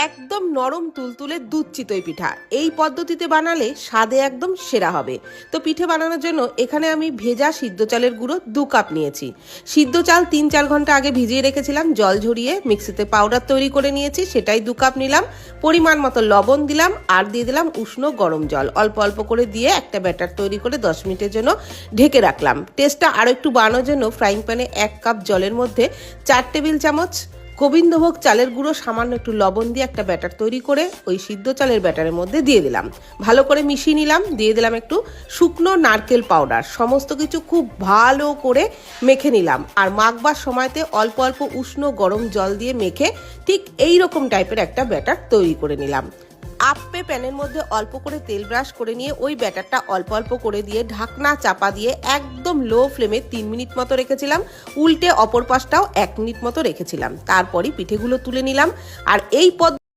একদম নরম তুলতুলে দুধ চিতই পিঠা এই পদ্ধতিতে বানালে স্বাদে একদম সেরা হবে। তো পিঠে বানানোর জন্য এখানে আমি ভেজা সিদ্ধ চালের গুঁড়ো 2 কাপ নিয়েছি। সিদ্ধ চাল 3-4 ঘন্টা আগে ভিজিয়ে রেখেছিলাম, জল ঝরিয়ে মিক্সিতে পাউডার তৈরি করে নিয়েছি, সেটাই 2 কাপ নিলাম। পরিমাণ মতো লবণ দিলাম আর দিয়ে দিলাম উষ্ণ গরম জল, অল্প অল্প করে দিয়ে একটা ব্যাটার তৈরি করে 10 মিনিটের জন্য ঢেকে রাখলাম। টেস্টটা আরও একটু বাড়ানোর জন্য ফ্রাইং প্যানে 1 কাপ জলের মধ্যে 4 টেবিল চামচ গোবিন্দভোগ চালের গুঁড়ো সামান্য একটু লবণ দিয়ে একটা ব্যাটার তৈরি করে ওই সিদ্ধ চালের ব্যাটারের মধ্যে দিয়ে দিলাম। ভালো করে মিশিয়ে নিলাম। দিয়ে দিলাম একটু শুকনো নারকেল পাউডার। সমস্ত কিছু খুব ভালো করে মেখে নিলাম আর মাখবার সময়তে অল্প অল্প উষ্ণ গরম জল দিয়ে মেখে ঠিক এই রকম টাইপের একটা ব্যাটার তৈরি করে নিলাম। আপ্পে প্যানের মধ্যে অল্প করে তেল ব্রাশ করে নিয়ে ওই ব্যাটারটা অল্প অল্প করে দিয়ে ঢাকনা চাপা দিয়ে একদম লো ফ্লেমে 3 মিনিট মতো রেখেছিলাম। উল্টে অপর পাশটাও 1 মিনিট মতো রেখেছিলাম। তারপরই পিঠেগুলো তুলে নিলাম। আর এই